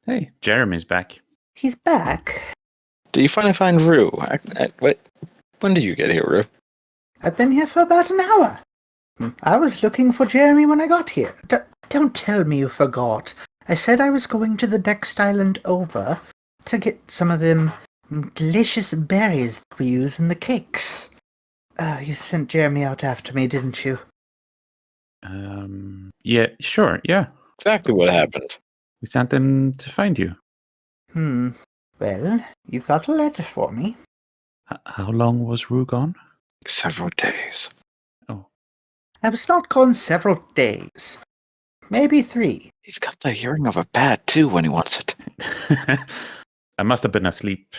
Hey, Jeremy's back. He's back. Do you finally find Rue? Wait, when did you get here, Rue? I've been here for about an hour. I was looking for Jeremy when I got here. Don't tell me you forgot. I said I was going to the next island over to get some of them delicious berries that we use in the cakes. You sent Jeremy out after me, didn't you? Yeah, sure, yeah. Exactly what happened. We sent him to find you. Well, you've got a letter for me. How long was Rue gone? Several days. Oh. I was not gone several days. Maybe 3. He's got the hearing of a bat, too, when he wants it. I must have been asleep.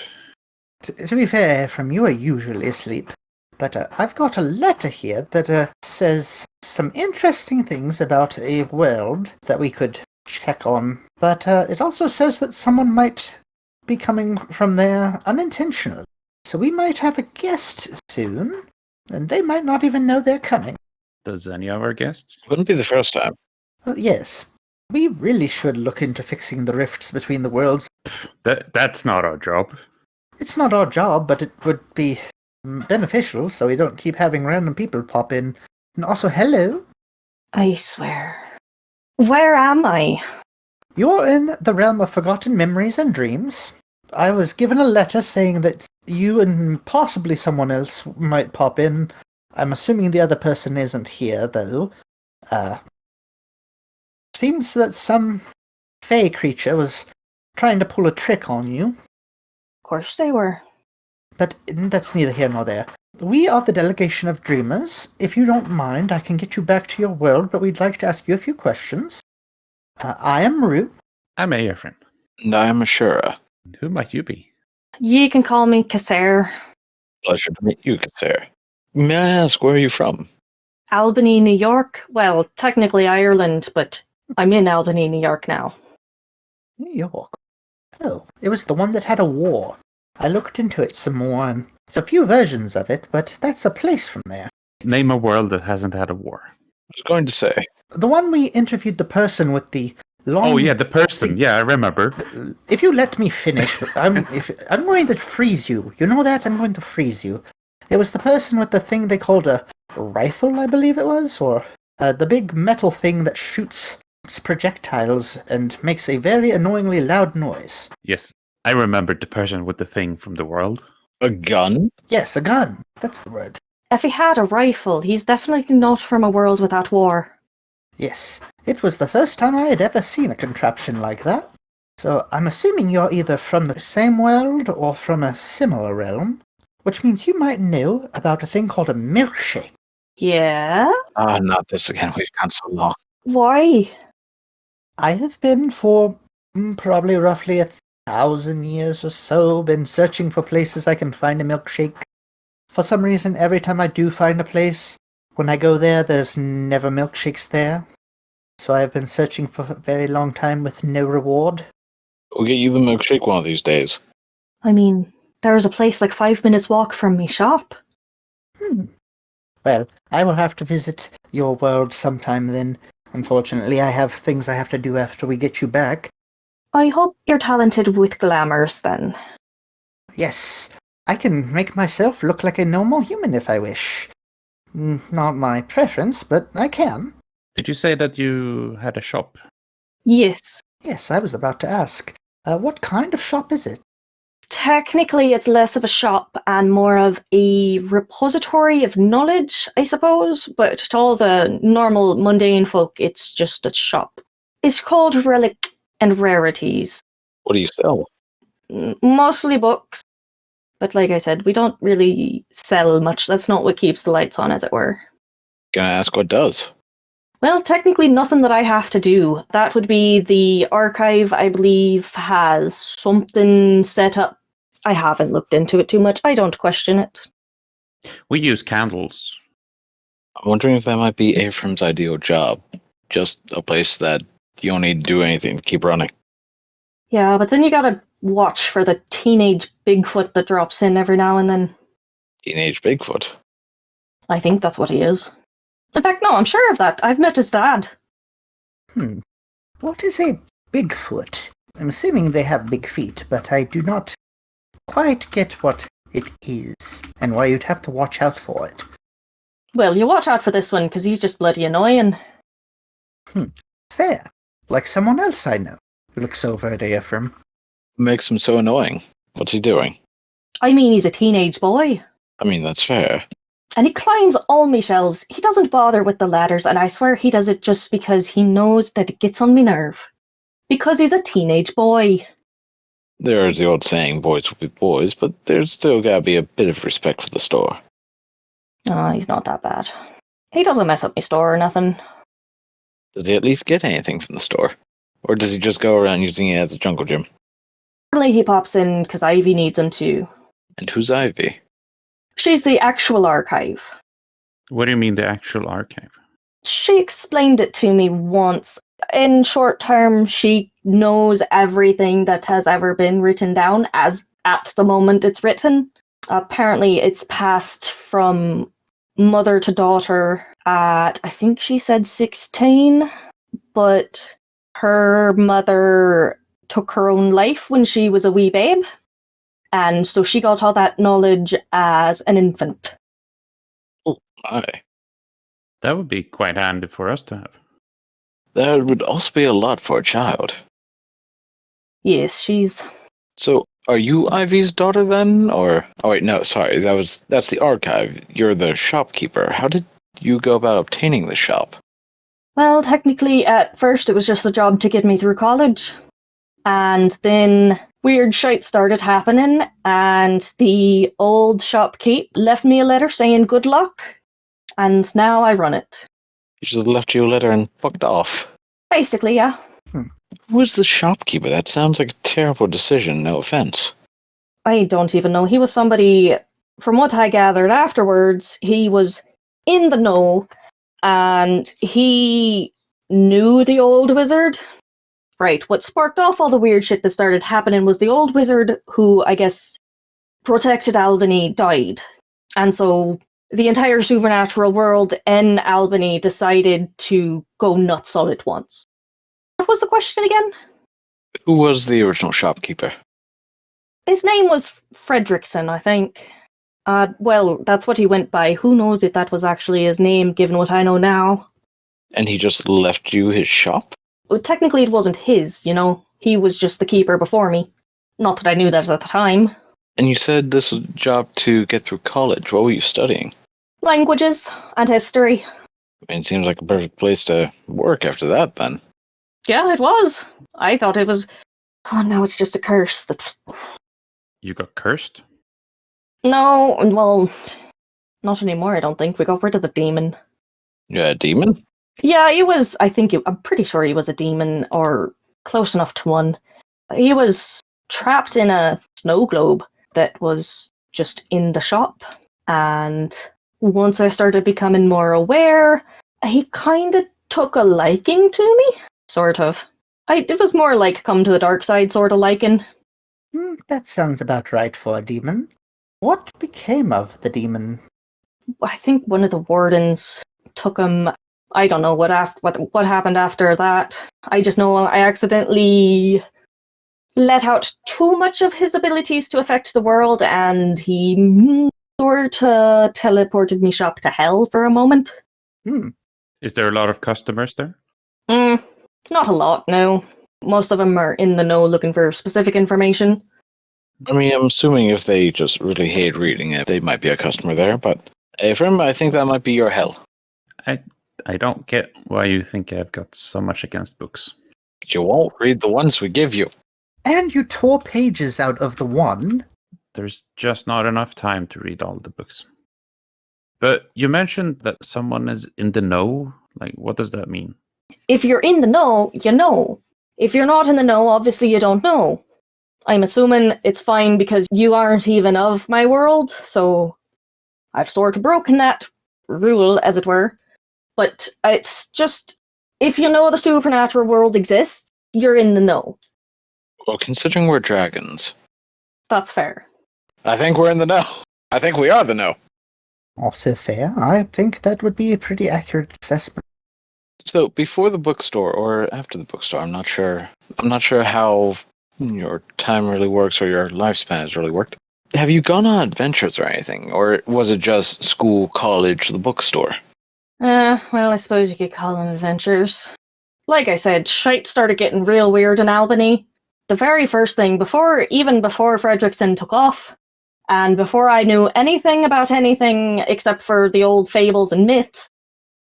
To be fair, Ephraim, you are usually asleep. But I've got a letter here that says some interesting things about a world that we could check on. But it also says that someone might be coming from there unintentionally. So we might have a guest soon, and they might not even know they're coming. Does any of our guests? Wouldn't be the first time. Yes, we really should look into fixing the rifts between the worlds. That's not our job. It's not our job, but it would be beneficial so we don't keep having random people pop in. And also, hello. I swear. Where am I? You're in the realm of forgotten memories and dreams. I was given a letter saying that you and possibly someone else might pop in. I'm assuming the other person isn't here, though. Seems that some fey creature was trying to pull a trick on you. Of course they were. But that's neither here nor there. We are the Delegation of Dreamers. If you don't mind, I can get you back to your world, but we'd like to ask you a few questions. I am Rue. I'm Ephraim. And I am Ashura. Who might you be? You can call me Cessair. Pleasure to meet you, Cessair. May I ask, where are you from? Albany, New York. Well, technically Ireland, but I'm in Albany, New York now. New York. Oh, it was the one that had a war. I looked into it some more, and there's a few versions of it, but that's a place from there. Name a world that hasn't had a war. I was going to say. The one we interviewed the person with the long... Oh, yeah, the person. Yeah, I remember. If you let me finish, I'm going to freeze you. You know that? I'm going to freeze you. It was the person with the thing they called a rifle, I believe it was, or the big metal thing that shoots projectiles and makes a very annoyingly loud noise. Yes, I remembered the person with the thing from the world. A gun? Yes, a gun. That's the word. If he had a rifle, he's definitely not from a world without war. Yes, it was the first time I had ever seen a contraption like that. So I'm assuming you're either from the same world or from a similar realm, which means you might know about a thing called a milkshake. Yeah? Ah, not this again. We've gone so long. Why? I have been for probably roughly 1,000 years or so, been searching for places I can find a milkshake. For some reason, every time I do find a place, when I go there, there's never milkshakes there. So I have been searching for a very long time with no reward. We'll get you the milkshake one of these days. I mean, there's a place like 5 minutes walk from me shop. Well, I will have to visit your world sometime then. Unfortunately, I have things I have to do after we get you back. I hope you're talented with glamours then. Yes, I can make myself look like a normal human if I wish. Not my preference, but I can. Did you say that you had a shop? Yes. Yes, I was about to ask. What kind of shop is it? Technically, it's less of a shop and more of a repository of knowledge, I suppose. But to all the normal, mundane folk, it's just a shop. It's called Relic and Rarities. What do you sell? Mostly books. But like I said, we don't really sell much. That's not what keeps the lights on, as it were. Can I ask what does? Well, technically nothing that I have to do. That would be the archive, I believe, has something set up. I haven't looked into it too much. I don't question it. We use candles. I'm wondering if that might be Ephraim's ideal job. Just a place that you don't need to do anything to keep running. Yeah, but then you gotta watch for the teenage Bigfoot that drops in every now and then. Teenage Bigfoot. I think that's what he is. In fact, no, I'm sure of that. I've met his dad. What is a Bigfoot? I'm assuming they have big feet, but I do not quite get what it is and why you'd have to watch out for it. Well, you watch out for this one, because he's just bloody annoying. Fair. Like someone else I know who looks over at Ephraim. Makes him so annoying. What's he doing? I mean, he's a teenage boy. I mean, that's fair. And he climbs all my shelves. He doesn't bother with the ladders, and I swear he does it just because he knows that it gets on my nerve. Because he's a teenage boy. There's the old saying, boys will be boys, but there's still gotta be a bit of respect for the store. Oh, he's not that bad. He doesn't mess up my store or nothing. Does he at least get anything from the store? Or does he just go around using it as a jungle gym? Normally he pops in because Ivy needs him to. And who's Ivy? She's the actual archive. What do you mean the actual archive? She explained it to me once. In short term, she knows everything that has ever been written down as at the moment it's written. Apparently it's passed from mother to daughter at, I think she said 16, but her mother took her own life when she was a wee babe, and so she got all that knowledge as an infant. Oh, aye. That would be quite handy for us to have. That would also be a lot for a child. Yes, she's... So, are you Ivy's daughter then? Or... Oh wait, no, sorry, that's the archive. You're the shopkeeper. How did you go about obtaining the shop? Well, technically, at first it was just a job to get me through college. And then weird shit started happening, and the old shopkeep left me a letter saying good luck, and now I run it. He should have left you a letter and fucked off. Basically, yeah. Who is the shopkeeper? That sounds like a terrible decision, no offense. I don't even know. He was somebody, from what I gathered afterwards, he was in the know, and he knew the old wizard. Right, what sparked off all the weird shit that started happening was the old wizard who, I guess, protected Albany died. And so the entire supernatural world in Albany decided to go nuts all at once. What was the question again? Who was the original shopkeeper? His name was Fredrickson, I think. Well, that's what he went by. Who knows if that was actually his name, given what I know now. And he just left you his shop? Well, technically, it wasn't his, you know. He was just the keeper before me. Not that I knew that at the time. And you said this was a job to get through college. What were you studying? Languages and history. I mean, it seems like a perfect place to work after that, then. Yeah, it was. I thought it was... Oh, now it's just a curse that... You got cursed? No, well... Not anymore, I don't think. We got rid of the demon. Yeah, a demon? Yeah, he was... I'm pretty sure he was a demon, or close enough to one. He was trapped in a snow globe that was just in the shop. And once I started becoming more aware, he kind of took a liking to me. Sort of. It was more like come to the dark side sort of liking. That sounds about right for a demon. What became of the demon? I think one of the wardens took him. I don't know what happened after that. I just know I accidentally let out too much of his abilities to affect the world, and he sort of teleported me shop to hell for a moment. Is there a lot of customers there? Not a lot, no. Most of them are in the know looking for specific information. I mean, I'm assuming if they just really hate reading it, they might be a customer there, but Ephraim, I think that might be your hell. I don't get why you think I've got so much against books. You won't read the ones we give you. And you tore pages out of the one. There's just not enough time to read all the books. But you mentioned that someone is in the know. Like, what does that mean? If you're in the know, you know. If you're not in the know, obviously you don't know. I'm assuming it's fine because you aren't even of my world, so I've sort of broken that rule, as it were. But it's just, if you know the supernatural world exists, you're in the know. Well, considering we're dragons, That's fair. I think we're in the know. I think we are the know. Also fair. I think that would be a pretty accurate assessment. So before the bookstore or after the bookstore, I'm not sure. I'm not sure how your time really works or your lifespan has really worked. Have you gone on adventures or anything, or was it just school, college, the bookstore? Well, I suppose you could call them adventures. Like I said, shite started getting real weird in Albany. The very first thing, even before Fredrickson took off, and before I knew anything about anything except for the old fables and myths,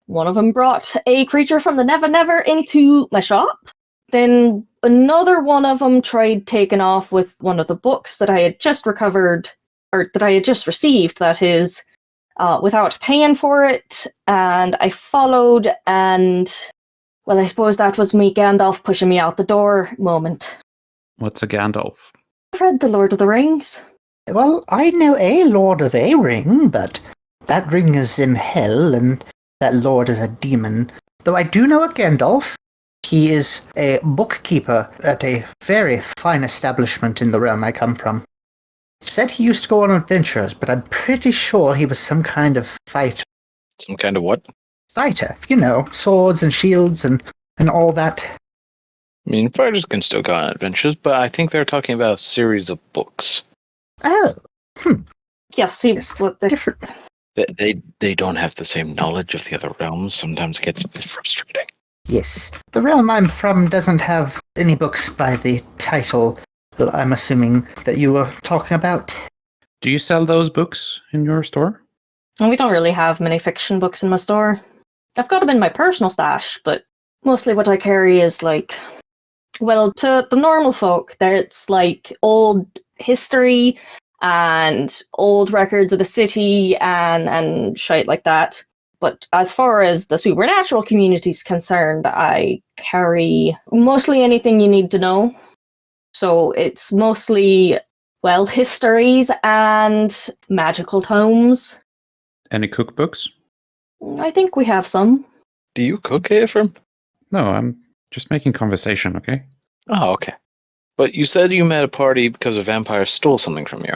one of them brought a creature from the Never Never into my shop. Then another one of them tried taking off with one of the books that I had just recovered, or that I had just received, that is, without paying for it. And I followed, and, well, I suppose that was me Gandalf pushing me out the door moment. What's a Gandalf? I've read The Lord of the Rings. Well, I know a Lord of a ring, but that ring is in hell, and that Lord is a demon. Though I do know a Gandalf. He is a bookkeeper at a very fine establishment in the realm I come from. He said he used to go on adventures, but I'm pretty sure he was some kind of fighter. Some kind of what? Fighter, you know, swords and shields and all that. I mean, fighters can still go on adventures, but I think they're talking about a series of books. Oh, Yes, see, Yes, what the different. They don't have the same knowledge of the other realms. Sometimes it gets a bit frustrating. Yes, the realm I'm from doesn't have any books by the title that I'm assuming that you were talking about. Do you sell those books in your store? And we don't really have many fiction books in my store. I've got them in my personal stash, but mostly what I carry is like, well, to the normal folk, it's like old history and old records of the city and shite like that. But as far as the supernatural community is concerned, I carry mostly anything you need to know. So it's mostly, well, histories and magical tomes. Any cookbooks? I think we have some. Do you cook, Ephraim? No, I'm just making conversation, okay? Oh, okay. But you said you met a party because a vampire stole something from you.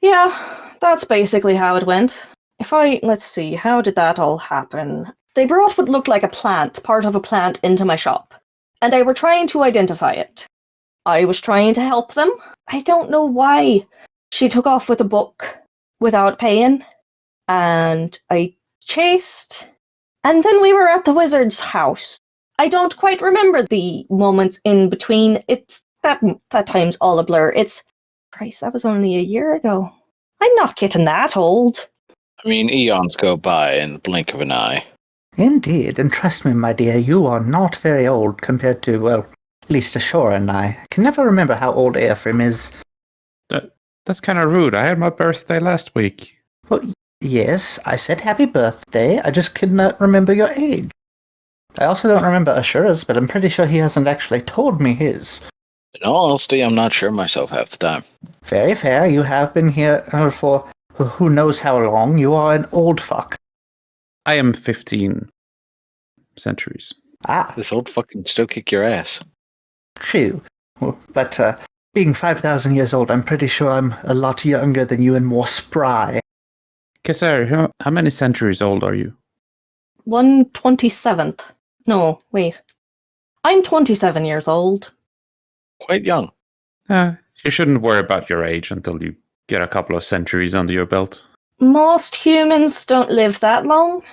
Yeah, that's basically how it went. Let's see, how did that all happen? They brought what looked like a plant, part of a plant, into my shop, and they were trying to identify it. I was trying to help them. I don't know why. She took off with a book without paying, and I chased, and then we were at the wizard's house. I don't quite remember the moments in between. It's that time's all a blur. Christ, that was only a year ago. I'm not getting that old. I mean, eons go by in the blink of an eye. Indeed, and trust me, my dear, you are not very old compared to, well, at least Ashora and I. I can never remember how old Ephraim is. That's kind of rude. I had my birthday last week. Well, yes, I said happy birthday, I just could not remember your age. I also don't remember Ashura's, but I'm pretty sure he hasn't actually told me his. In all honesty, I'm not sure myself half the time. Very fair, you have been here for who knows how long. You are an old fuck. I am 15 centuries. Ah, This old fuck can still kick your ass. true. Well, but being 5,000 years old, I'm pretty sure I'm a lot younger than you and more spry. Cessair, how many centuries old are you? 127th. No, wait. I'm 27 years old. Quite young. You shouldn't worry about your age until you get a couple of centuries under your belt. Most humans don't live that long.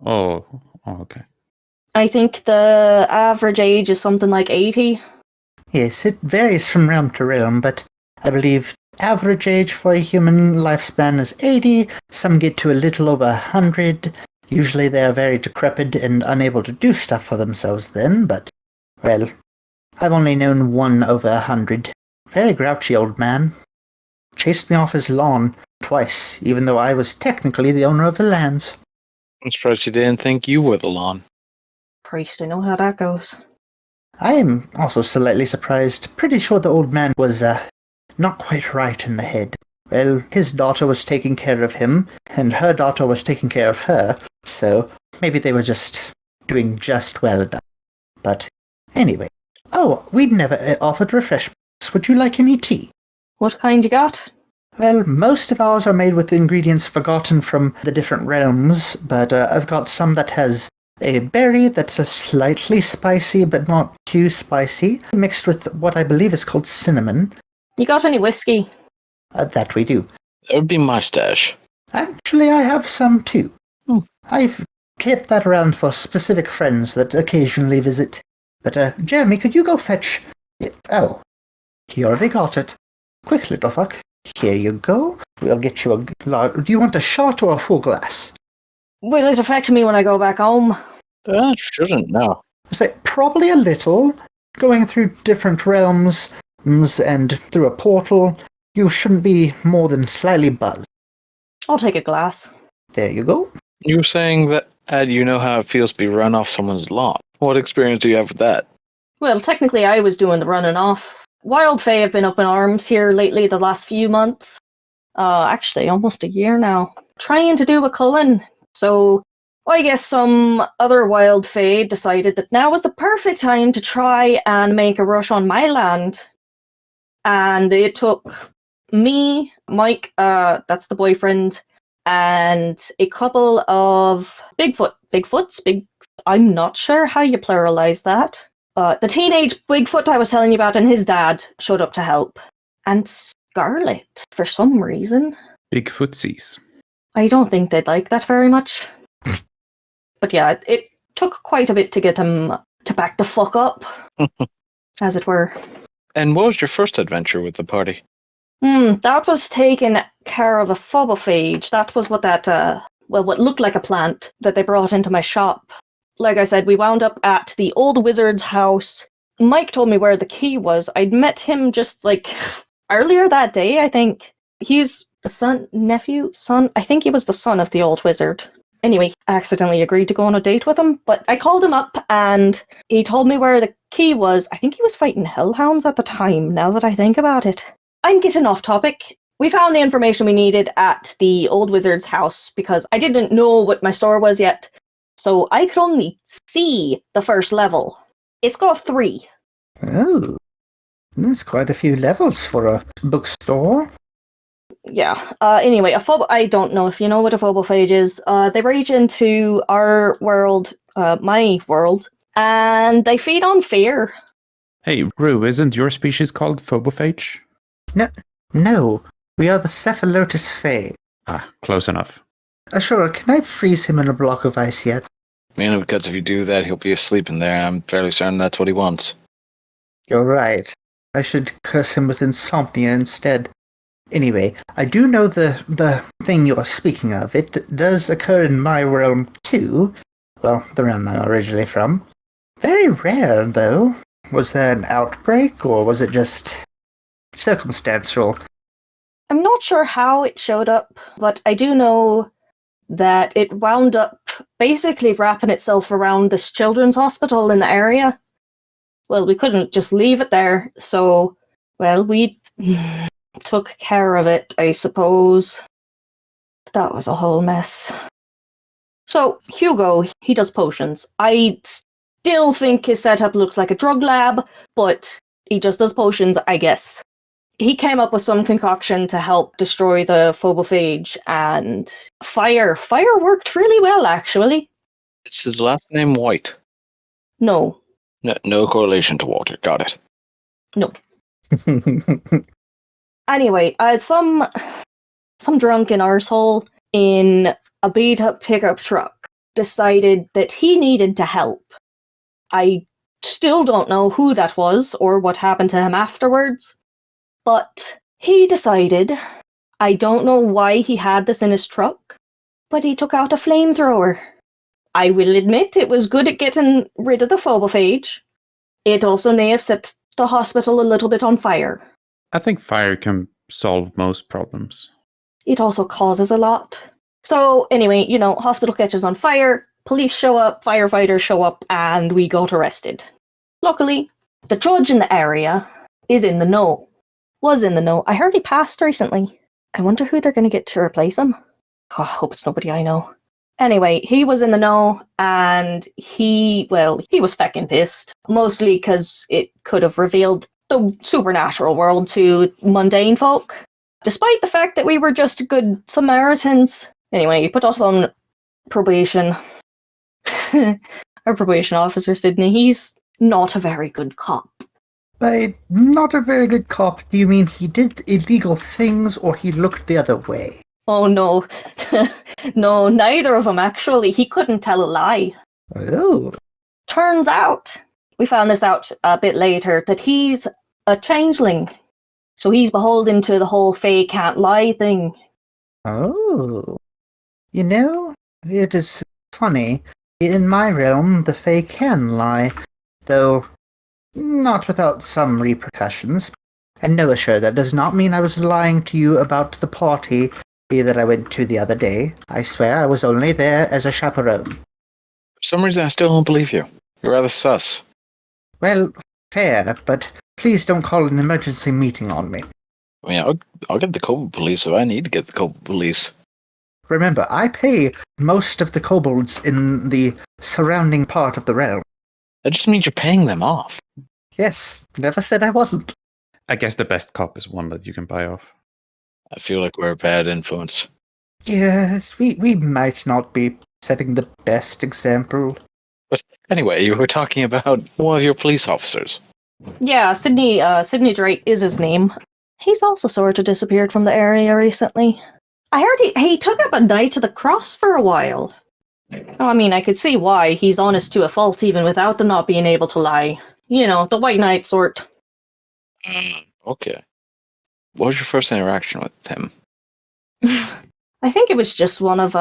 Oh, okay. I think the average age is something like 80. Yes, it varies from realm to realm, but I believe average age for a human lifespan is 80. Some get to a little over 100. Usually they are very decrepit and unable to do stuff for themselves then, but, well, I've only known one over 100. Very grouchy old man. Chased me off his lawn twice, even though I was technically the owner of the lands. I'm surprised you didn't think you were the lawn. Christ, I know how that goes. I am also slightly surprised. Pretty sure the old man was, not quite right in the head. Well, his daughter was taking care of him, and her daughter was taking care of her, so maybe they were just doing just well enough. But anyway. Oh, we'd never offered refreshments. Would you like any tea? What kind you got? Well, most of ours are made with ingredients forgotten from the different realms, but I've got some that has a berry that's a slightly spicy but not too spicy, mixed with what I believe is called cinnamon. You got any whiskey? That we do. That would be my stash. Actually, I have some too. I've kept that around for specific friends that occasionally visit. But, Jeremy, could you go fetch... Oh, he already got it. Quick, little fuck. Here you go. We'll get you a... Do you want a shot or a full glass? Will it affect me when I go back home? That shouldn't, no. I say, probably a little. Going through different realms and through a portal, you shouldn't be more than slightly buzzed. I'll take a glass. There you go. You were saying that you know how it feels to be run off someone's lawn. What experience do you have with that? Well, technically I was doing the running off. Wild Fae have been up in arms here lately the last few months. Actually, almost a year now. Trying to do a Cullen. So, I guess some other Wild Fae decided that now was the perfect time to try and make a rush on my land. And it took me, Mike, that's the boyfriend, and a couple of Bigfoots, I'm not sure how you pluralize that. The teenage Bigfoot I was telling you about and his dad showed up to help. And Scarlet, for some reason. Bigfootsies. I don't think they'd like that very much. But yeah, it took quite a bit to get him to back the fuck up, as it were. And what was your first adventure with the party? That was taking care of a phobophage. That was what what looked like a plant that they brought into my shop. Like I said, we wound up at the old wizard's house. Mike told me where the key was. I'd met him just, earlier that day, I think. He's the son. I think he was the son of the old wizard. Anyway, I accidentally agreed to go on a date with him, but I called him up and he told me where the key was. I think he was fighting hellhounds at the time, now that I think about it. I'm getting off topic. We found the information we needed at the old wizard's house because I didn't know what my store was yet, so I could only see the first level. It's got 3. Oh, there's quite a few levels for a bookstore. Yeah. Anyway, I don't know if you know what a phobophage is. They rage into our world, my world, and they feed on fear. Hey, Rue, isn't your species called phobophage? No, we are the Cephalotus Fae. Ah, close enough. Sure, can I freeze him in a block of ice yet? Mainly because if you do that, he'll be asleep in there. I'm fairly certain that's what he wants. You're right. I should curse him with insomnia instead. Anyway, I do know the thing you're speaking of. It does occur in my realm too. Well, the realm I'm originally from. Very rare, though. Was there an outbreak, or was it just circumstantial? I'm not sure how it showed up, but I do know that it wound up basically wrapping itself around this children's hospital in the area. Well, we couldn't just leave it there, so, well, we took care of it, I suppose. That was a whole mess. So, Hugo, he does potions. I still think his setup looked like a drug lab, but he just does potions, I guess. He came up with some concoction to help destroy the phobophage, and fire. Fire worked really well, actually. Is his last name White? No. No correlation to water. Got it. No. Anyway, some drunken arsehole in a beat-up pickup truck decided that he needed to help. I still don't know who that was or what happened to him afterwards, but he decided, I don't know why he had this in his truck, but he took out a flamethrower. I will admit it was good at getting rid of the phobophage. It also may have set the hospital a little bit on fire. I think fire can solve most problems. It also causes a lot. So anyway, hospital catches on fire, police show up, firefighters show up, and we got arrested. Luckily, the judge in the area is in the know. Was in the know. I heard he passed recently. I wonder who they're going to get to replace him. God, I hope it's nobody I know. Anyway, he was in the know, and he was feckin' pissed. Mostly because it could have revealed the supernatural world to mundane folk. Despite the fact that we were just good Samaritans. Anyway, he put us on probation. our probation officer, Sydney, he's not a very good cop. By not a very good cop, do you mean he did illegal things or he looked the other way? Oh no. No, neither of them actually. He couldn't tell a lie. Oh. Turns out, we found this out a bit later, that he's a changeling. So he's beholden to the whole Fae can't lie thing. Oh. You know, it is funny. In my realm, the Fae can lie, though not without some repercussions. And no, sure, that does not mean I was lying to you about the party that I went to the other day. I swear I was only there as a chaperone. For some reason, I still don't believe you. You're rather sus. Well, fair, but please don't call an emergency meeting on me. I mean, I'll get the Cobalt Police if I need to get the Cobalt Police. Remember, I pay most of the kobolds in the surrounding part of the realm. That just means you're paying them off. Yes, never said I wasn't. I guess the best cop is one that you can buy off. I feel like we're a bad influence. Yes, we might not be setting the best example. But anyway, you were talking about one of your police officers. Yeah, Sydney Drake is his name. He's also sort of disappeared from the area recently. I heard he took up a Knight of the Cross for a while. I mean, I could see why. He's honest to a fault even without the not being able to lie. You know, the White Knight sort. Okay. What was your first interaction with him? I think it was just one of,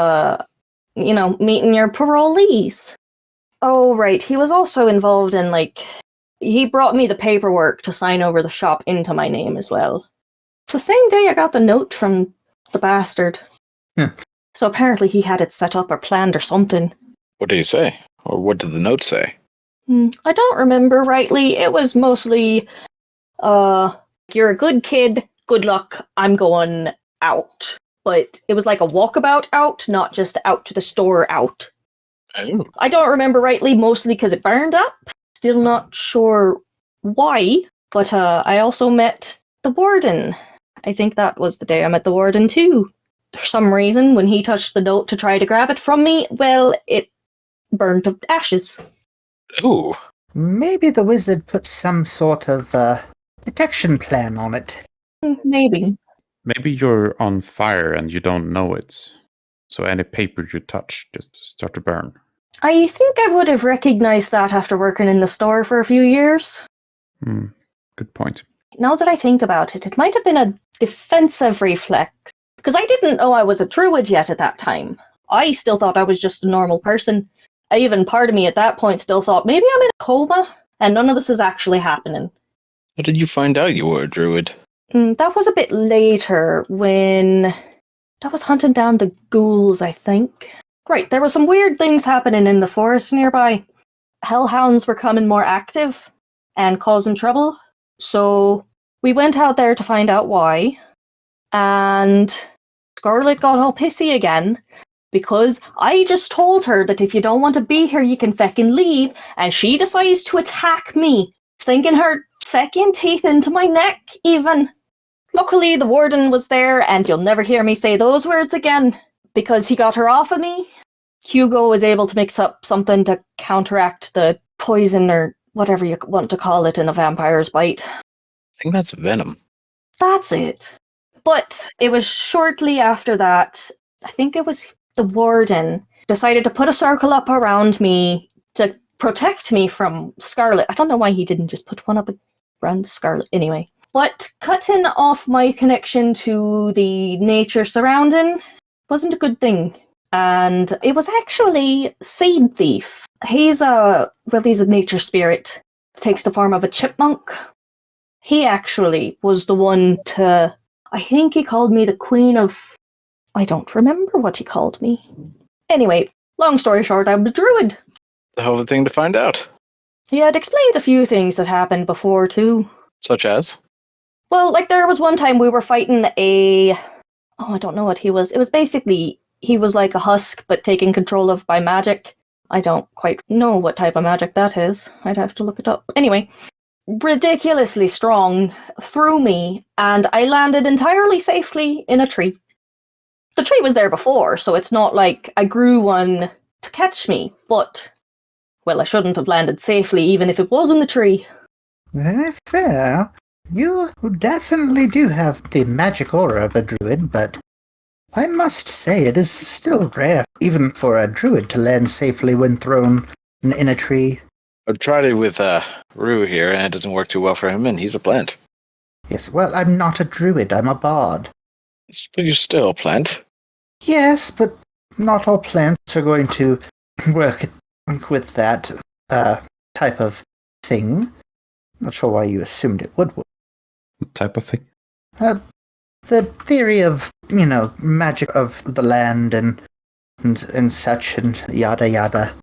meeting your parolees. Oh, right. He was also involved in, he brought me the paperwork to sign over the shop into my name as well. It's the same day I got the note from the bastard. Yeah. So apparently he had it set up or planned or something. What did he say? Or what did the note say? I don't remember rightly. It was mostly, you're a good kid, good luck, I'm going out. But it was like a walkabout out, not just out to the store out. Oh. I don't remember rightly, mostly because it burned up. Still not sure why, but I also met the warden. I think that was the day I met the warden too. For some reason, when he touched the note to try to grab it from me, well, it burned to ashes. Ooh. Maybe the wizard put some sort of protection plan on it. Maybe. Maybe you're on fire and you don't know it. So any paper you touch just start to burn. I think I would have recognized that after working in the store for a few years. Good point. Now that I think about it, it might have been a defensive reflex. Because I didn't know I was a druid yet at that time. I still thought I was just a normal person. Even part of me at that point still thought, maybe I'm in a coma, and none of this is actually happening. How did you find out you were a druid? That was a bit later, when I was hunting down the ghouls, I think. Right, there were some weird things happening in the forest nearby. Hellhounds were becoming more active and causing trouble. So we went out there to find out why. And Scarlet got all pissy again because I just told her that if you don't want to be here, you can feckin' leave. And she decides to attack me, sinking her feckin' teeth into my neck, even. Luckily, the warden was there, and you'll never hear me say those words again because he got her off of me. Hugo was able to mix up something to counteract the poison or whatever you want to call it in a vampire's bite. I think that's venom. That's it. But it was shortly after that, I think it was the warden decided to put a circle up around me to protect me from Scarlet. I don't know why he didn't just put one up around Scarlet anyway. But cutting off my connection to the nature surrounding wasn't a good thing. And it was actually Seed Thief. He's a nature spirit. Takes the form of a chipmunk. He actually was the one to... I think he called me the Queen of... I don't remember what he called me. Anyway, long story short, I'm a druid. The hell of a thing to find out. Yeah, it explains a few things that happened before, too. Such as? Well, there was one time we were fighting a... Oh, I don't know what he was. It was basically... He was like a husk, but taken control of by magic. I don't quite know what type of magic that is. I'd have to look it up. Anyway... ridiculously strong threw me, and I landed entirely safely in a tree. The tree was there before, so it's not like I grew one to catch me, but well, I shouldn't have landed safely even if it was in the tree. Very fair. You definitely do have the magic aura of a druid, but I must say it is still rare, even for a druid to land safely when thrown in a tree. I tried it with Rue here, and it doesn't work too well for him, and he's a plant. Yes, well, I'm not a druid, I'm a bard. But you're still a plant. Yes, but not all plants are going to work with that type of thing. Not sure why you assumed it would work. What type of thing? The theory of, magic of the land and such and yada yada.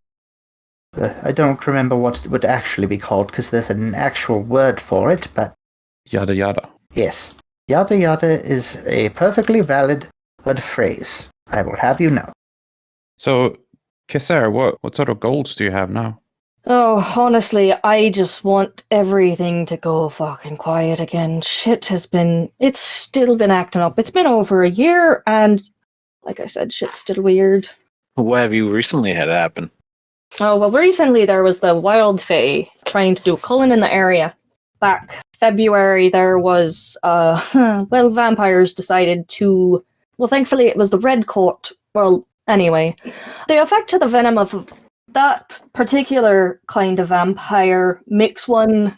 I don't remember what it would actually be called because there's an actual word for it, but Yada yada. yes, yada yada is a perfectly valid phrase. I will have you know. So, Cessair, what sort of goals do you have now? Oh, honestly, I just want everything to go fucking quiet again. It's still been acting up. It's been over a year, and like I said, shit's still weird. What have you recently had happen? Oh, well, recently there was the Wild Fae trying to do a culling in the area. Back February, there was, vampires decided to, well, thankfully it was the Red Court. Well, anyway, the effect of the venom of that particular kind of vampire makes one,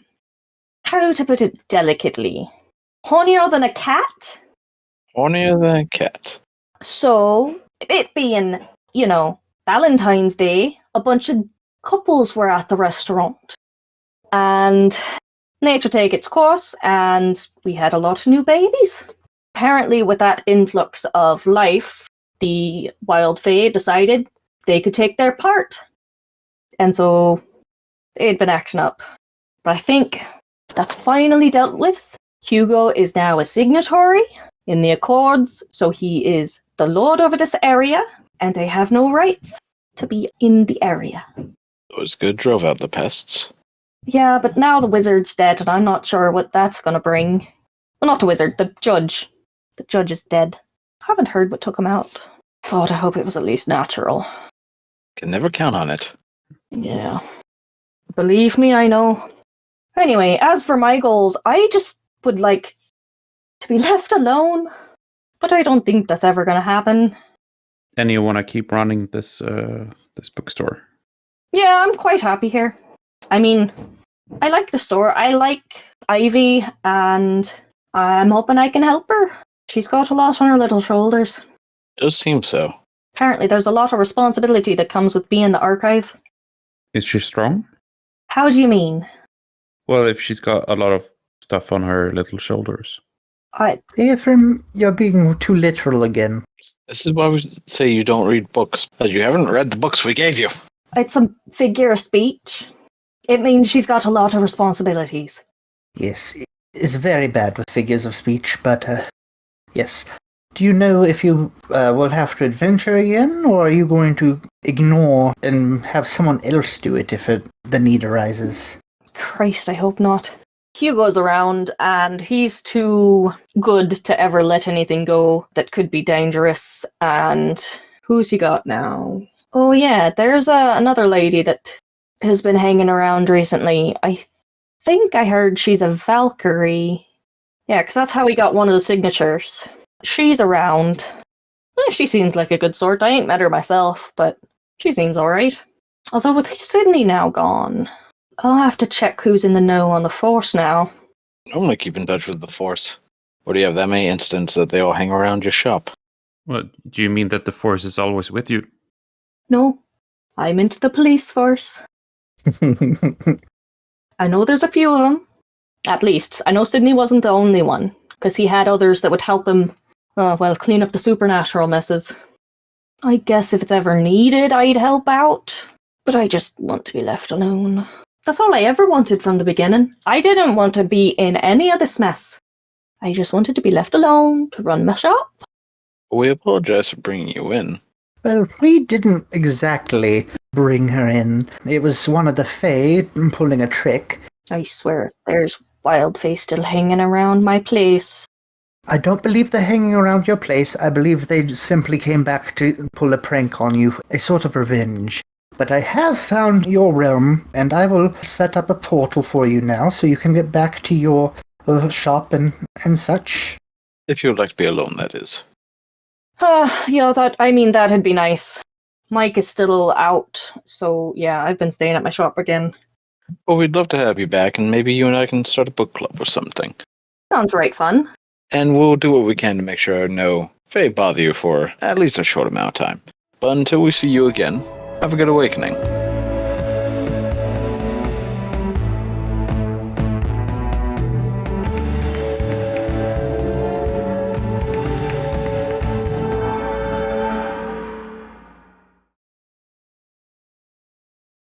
how to put it delicately, hornier than a cat. Hornier than a cat. So, it being, Valentine's Day, a bunch of couples were at the restaurant. And nature take its course, and we had a lot of new babies. Apparently, with that influx of life, the Wild Fae decided they could take their part. And so they'd been acting up. But I think that's finally dealt with. Hugo is now a signatory in the Accords, so he is the lord over this area, and they have no rights to be in the area. It was good, drove out the pests. Yeah, but now the wizard's dead, and I'm not sure what that's going to bring. Well, not the wizard, the judge. The judge is dead. I haven't heard what took him out. God, I hope it was at least natural. Can never count on it. Yeah. Believe me, I know. Anyway, as for my goals, I just would like to be left alone. But I don't think that's ever going to happen. And you want to keep running this bookstore? Yeah, I'm quite happy here. I mean, I like the store. I like Ivy, and I'm hoping I can help her. She's got a lot on her little shoulders. Does seem so. Apparently, there's a lot of responsibility that comes with being the archive. Is she strong? How do you mean? Well, if she's got a lot of stuff on her little shoulders. Ephraim, you're being too literal again. This is why we say you don't read books, because you haven't read the books we gave you. It's a figure of speech. It means she's got a lot of responsibilities. Yes, it's very bad with figures of speech, but yes. Do you know if you will have to adventure again, or are you going to ignore and have someone else do it if the need arises? Christ, I hope not. Hugo's around, and he's too good to ever let anything go that could be dangerous. And who's he got now? Oh yeah, there's another lady that has been hanging around recently. I think I heard she's a Valkyrie. Yeah, because that's how we got one of the signatures. She's around. She seems like a good sort. I ain't met her myself, but she seems alright. Although with Sydney now gone, I'll have to check who's in the know on the Force now. Normally keep in touch with the Force. Or do you have that many instances that they all hang around your shop? What, do you mean that the Force is always with you? No, I'm into the police force. I know there's a few of them. At least, I know Sydney wasn't the only one, because he had others that would help him, clean up the supernatural messes. I guess if it's ever needed, I'd help out. But I just want to be left alone. That's all I ever wanted from the beginning. I didn't want to be in any of this mess. I just wanted to be left alone, to run my shop. We apologize for bringing you in. Well, we didn't exactly bring her in. It was one of the Fae pulling a trick. I swear, there's Wild Fae still hanging around my place. I don't believe they're hanging around your place. I believe they simply came back to pull a prank on you, a sort of revenge. But I have found your realm, and I will set up a portal for you now so you can get back to your shop and such. If you would like to be alone, that is. That'd be nice. Mike is still out, so yeah, I've been staying at my shop again. Well, we'd love to have you back, and maybe you and I can start a book club or something. Sounds right fun. And we'll do what we can to make sure no Fae bother you for at least a short amount of time. But until we see you again, have a good awakening.